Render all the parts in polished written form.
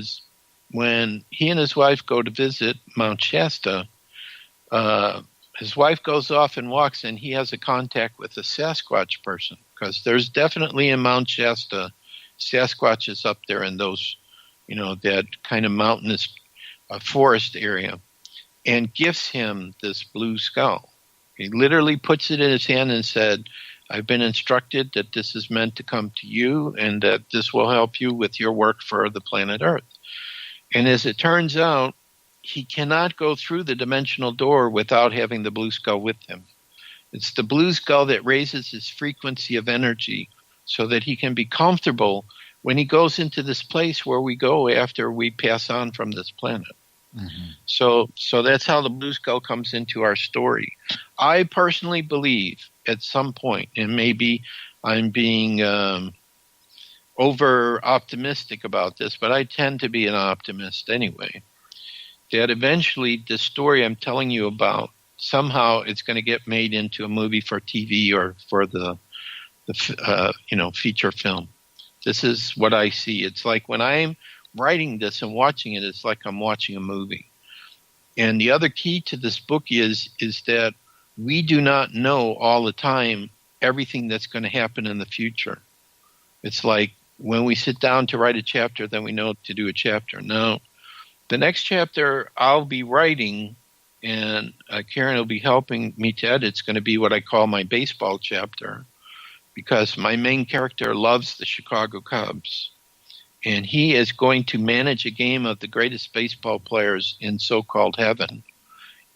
is when he and his wife go to visit Mount Shasta, his wife goes off and walks, and he has a contact with a Sasquatch person, because there's definitely in Mount Shasta, Sasquatch is up there in those, that kind of mountainous forest area, and gifts him this blue skull. He literally puts it in his hand and said, I've been instructed that this is meant to come to you and that this will help you with your work for the planet Earth. And as it turns out, he cannot go through the dimensional door without having the blue skull with him. It's the blue skull that raises his frequency of energy so that he can be comfortable when he goes into this place where we go after we pass on from this planet. Mm-hmm. So that's how the blue skull comes into our story. I personally believe at some point, and maybe I'm being over optimistic about this, but I tend to be an optimist anyway, that eventually the story I'm telling you about, somehow it's going to get made into a movie for TV or for the feature film. This is what I see. It's like when I'm writing this and watching it, it's like I'm watching a movie. And the other key to this book is that we do not know all the time everything that's going to happen in the future. It's like when we sit down to write a chapter, then we know to do a chapter. Now, the next chapter I'll be writing, and Karen will be helping me to edit. It's going to be what I call my baseball chapter, because my main character loves the Chicago Cubs. And he is going to manage a game of the greatest baseball players in so-called heaven.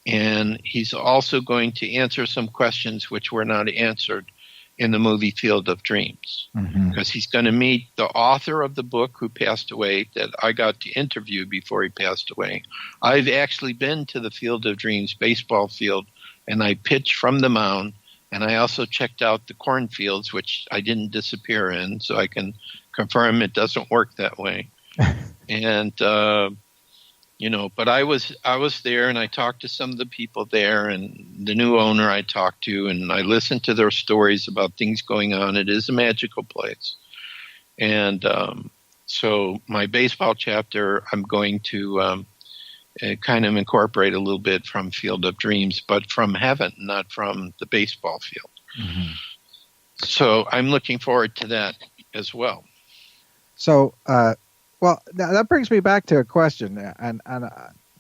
And he's also going to answer some questions which were not answered in the movie Field of Dreams. Mm-hmm. Because he's going to meet the author of the book who passed away that I got to interview before he passed away. I've actually been to the Field of Dreams baseball field, and I pitched from the mound. And I also checked out the cornfields, which I didn't disappear in, so I can confirm it doesn't work that way. And, but I was there, and I talked to some of the people there, and the new owner I talked to, and I listened to their stories about things going on. It is a magical place. And so my baseball chapter, I'm going to kind of incorporate a little bit from Field of Dreams, but from heaven, not from the baseball field. Mm-hmm. So I'm looking forward to that as well. So, well, that brings me back to a question. And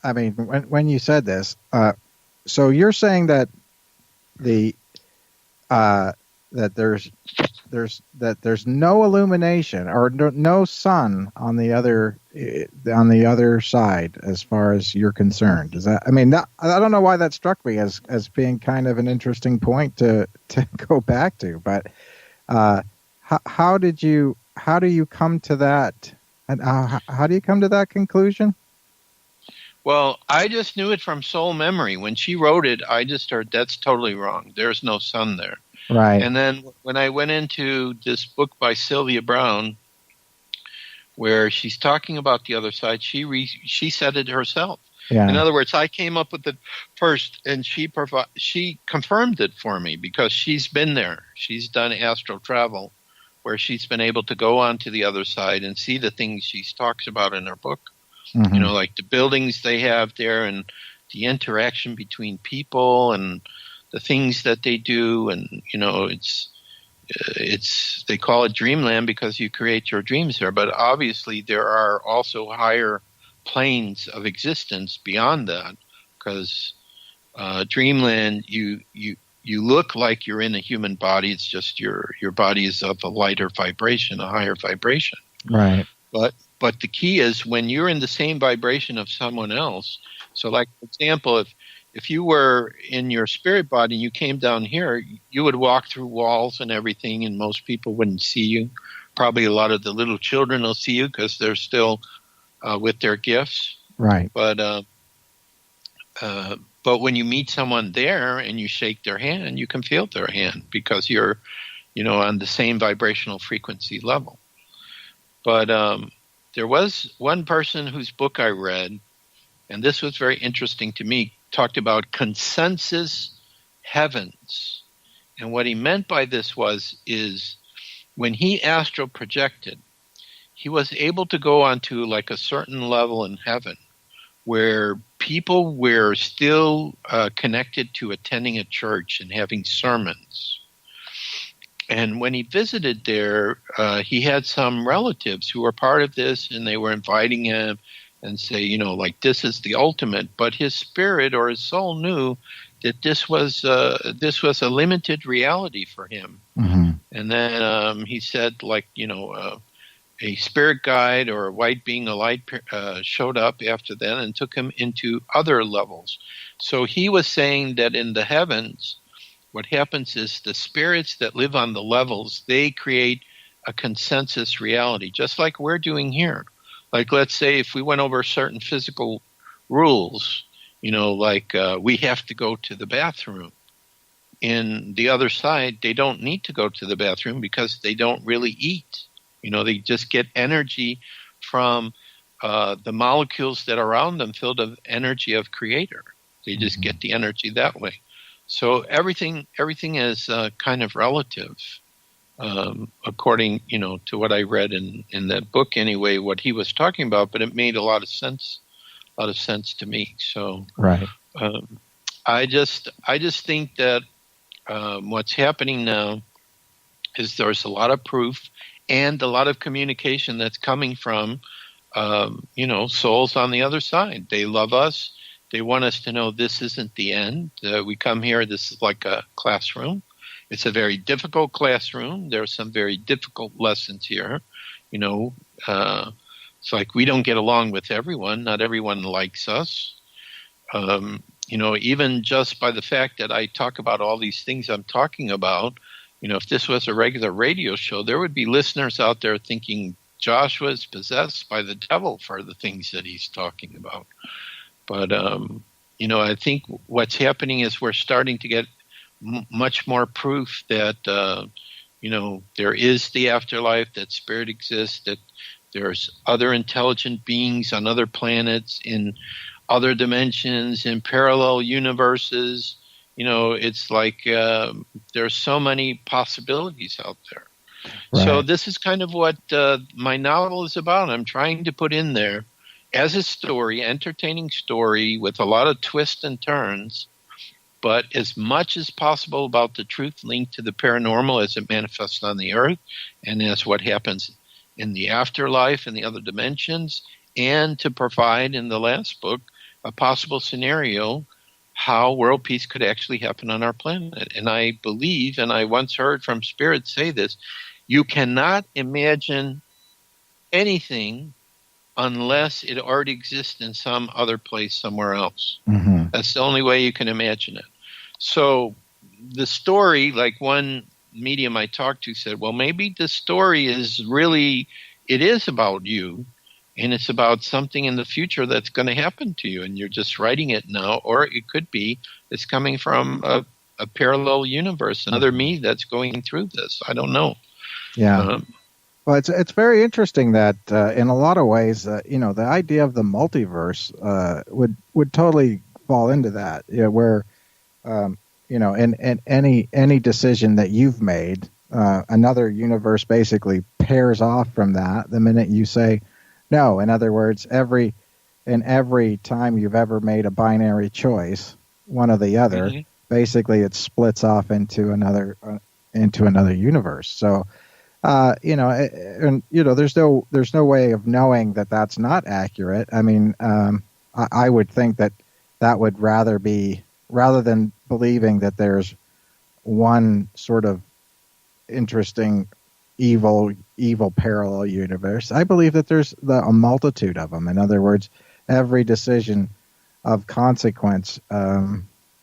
I mean, when you said this, so you're saying that that there's no illumination or no sun on the other side as far as you're concerned. Is that? I mean, I don't know why that struck me as being kind of an interesting point to go back to. But how do you come to that? And how do you come to that conclusion? Well, I just knew it from soul memory. When she wrote it, I just heard that's totally wrong. There's no sun there. Right. And then when I went into this book by Sylvia Browne, where she's talking about the other side, she said it herself. Yeah. In other words, I came up with it first, and she confirmed it for me because she's been there. She's done astral travel, where she's been able to go on to the other side and see the things she talks about in her book. Mm-hmm. Like the buildings they have there and the interaction between people and the things that they do. And, it's they call it dreamland because you create your dreams there. But obviously there are also higher planes of existence beyond that, because dreamland, you look like you're in a human body. It's just your body is of a lighter vibration, a higher vibration. Right. But the key is when you're in the same vibration of someone else. So, like, for example, if you were in your spirit body and you came down here, you would walk through walls and everything, and most people wouldn't see you. Probably a lot of the little children will see you because they're still with their gifts. Right. But when you meet someone there and you shake their hand, you can feel their hand because you're, on the same vibrational frequency level. But there was one person whose book I read, and this was very interesting to me, talked about consensus heavens. And what he meant by this is when he astral projected, he was able to go onto like a certain level in heaven where people were still connected to attending a church and having sermons. And when he visited there, he had some relatives who were part of this, and they were inviting him and say, you know, like, this is the ultimate. But his spirit or his soul knew that this was a limited reality for him. Mm-hmm. And then he said, like, you know, a spirit guide or a white being, a light, showed up after that and took him into other levels. So he was saying that in the heavens, what happens is the spirits that live on the levels, they create a consensus reality, just like we're doing here. Like, let's say if we went over certain physical rules, you know, like we have to go to the bathroom. In the other side, they don't need to go to the bathroom because they don't really eat. You know, they just get energy from the molecules that are around them filled with energy of Creator. They just get the energy that way. So everything is kind of relative, according, you know, to what I read in that book anyway, what he was talking about. But it made a lot of sense to me. So right. I just think that what's happening now is there's a lot of proof and a lot of communication that's coming from you know, souls on the other side. They love us. They want us to know this isn't the end. We come here, this is like a classroom. It's a very difficult classroom. There are some very difficult lessons here. You know, it's like we don't get along with everyone. Not everyone likes us. You know, even just by the fact that I talk about all these things I'm talking about, you know, if this was a regular radio show, there would be listeners out there thinking Joshua is possessed by the devil for the things that he's talking about. But, you know, I think what's happening is we're starting to get much more proof that, you know, there is the afterlife, that spirit exists, that there's other intelligent beings on other planets, in other dimensions, in parallel universes. You know, it's like there's so many possibilities out there. Right. So this is kind of what my novel is about. I'm trying to put in there as a story, entertaining story with a lot of twists and turns, but as much as possible about the truth linked to the paranormal as it manifests on the earth and as what happens in the afterlife and the other dimensions, and to provide in the last book a possible scenario how world peace could actually happen on our planet. And I believe, and I once heard from spirits say this, you cannot imagine anything unless it already exists in some other place somewhere else. Mm-hmm. That's the only way you can imagine it. So the story, like one medium I talked to said, well, maybe the story is really, it is about you, and it's about something in the future that's going to happen to you, and you're just writing it now. Or it could be it's coming from a parallel universe, another me that's going through this. I don't know. Yeah. Well, it's very interesting that in a lot of ways, you know, the idea of the multiverse would totally fall into that. You know, where you know, in any decision that you've made, another universe basically pairs off from that the minute you say no. In other words, every time you've ever made a binary choice, one or the other, mm-hmm. basically it splits off into another universe. So. You know, and you know, there's no way of knowing that that's not accurate. I mean, I would think that would rather than believing that there's one sort of interesting evil parallel universe. I believe that there's a multitude of them. In other words, every decision of consequence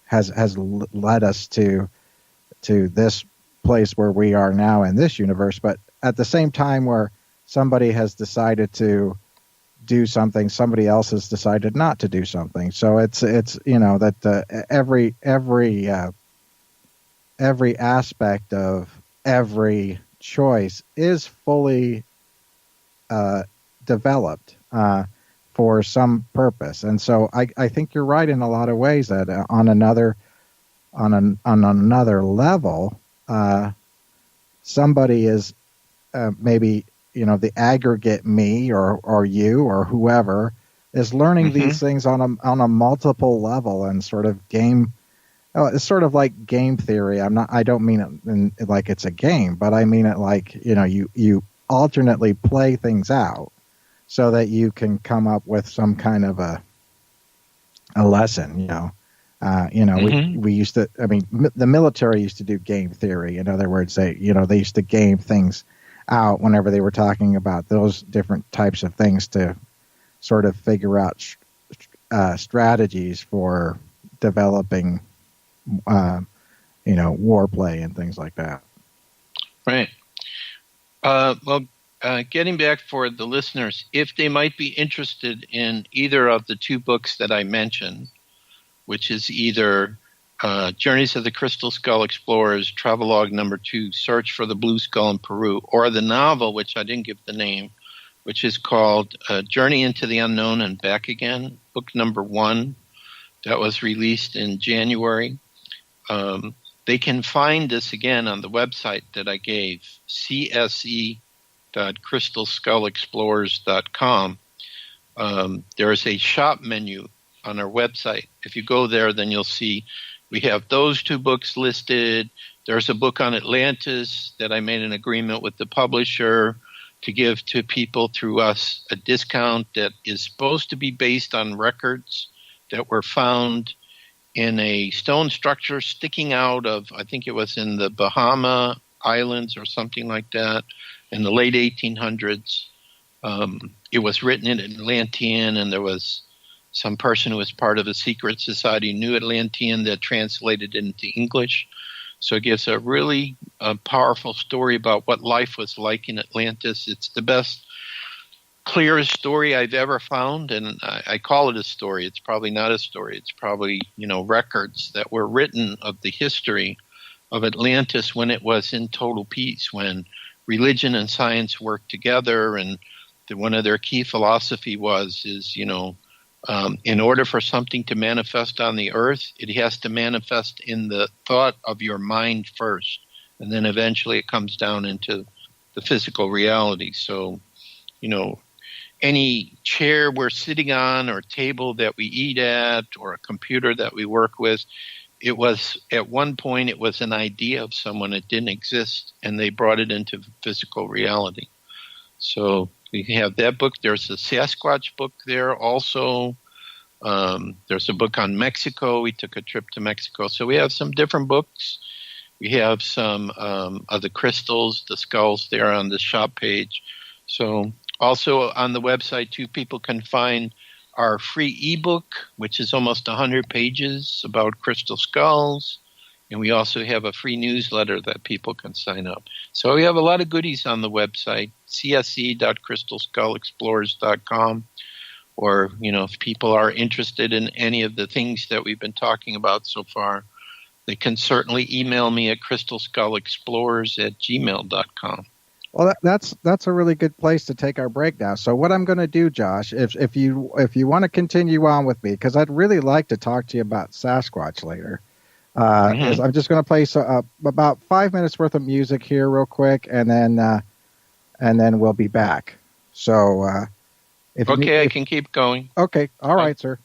has led us to this place where we are now in this universe, but at the same time where somebody has decided to do something, somebody else has decided not to do something. So it's you know that every aspect of every choice is fully developed for some purpose, and so I think you're right in a lot of ways that on another level. Somebody is maybe the aggregate me or you or whoever is learning these things on a multiple level and sort of game. It's sort of like game theory. I don't mean it like it's a game, but I mean it like, you alternately play things out so that you can come up with some kind of a lesson, we used to, the military used to do game theory. In other words, they used to game things out whenever they were talking about those different types of things to sort of figure out strategies for developing, war play and things like that. Right. Getting back for the listeners, if they might be interested in either of the two books that I mentioned, which is either Journeys of the Crystal Skull Explorers, Travelogue number 2, Search for the Blue Skull in Peru, or the novel, which I didn't give the name, which is called Journey into the Unknown and Back Again, book number 1, that was released in January. They can find this again on the website that I gave, cse.crystalskullexplorers.com. There is a shop menu on our website. If you go there, then you'll see we have those two books listed. There's a book on Atlantis that I made an agreement with the publisher to give to people through us a discount that is supposed to be based on records that were found in a stone structure sticking out of, I think it was in the Bahama Islands or something like that, in the late 1800s. It was written in Atlantean, and there was some person who was part of a secret society knew Atlantean that translated it into English. So it gives a really powerful story about what life was like in Atlantis. It's the best, clearest story I've ever found, and I call it a story. It's probably not a story. It's probably, records that were written of the history of Atlantis when it was in total peace, when religion and science worked together, and one of their key philosophy is, in order for something to manifest on the earth, it has to manifest in the thought of your mind first, and then eventually it comes down into the physical reality. So, any chair we're sitting on or table that we eat at or a computer that we work with, it was at one point it was an idea of someone. It didn't exist, and they brought it into physical reality. So we have that book. There's a Sasquatch book there also. There's a book on Mexico. We took a trip to Mexico. So we have some different books. We have some of the crystals, the skulls there on the shop page. So also on the website, too, people can find our free ebook, which is almost 100 pages about crystal skulls. And we also have a free newsletter that people can sign up. So we have a lot of goodies on the website, cse.crystalskullexplorers.com. Or, if people are interested in any of the things that we've been talking about so far, they can certainly email me at crystalskullexplorers@gmail.com. Well, that's a really good place to take our break now. So what I'm going to do, Josh, if you want to continue on with me, because I'd really like to talk to you about Sasquatch later, is I'm just going to play about 5 minutes worth of music here real quick, and then we'll be back. So I can keep going. Okay, all right, sir.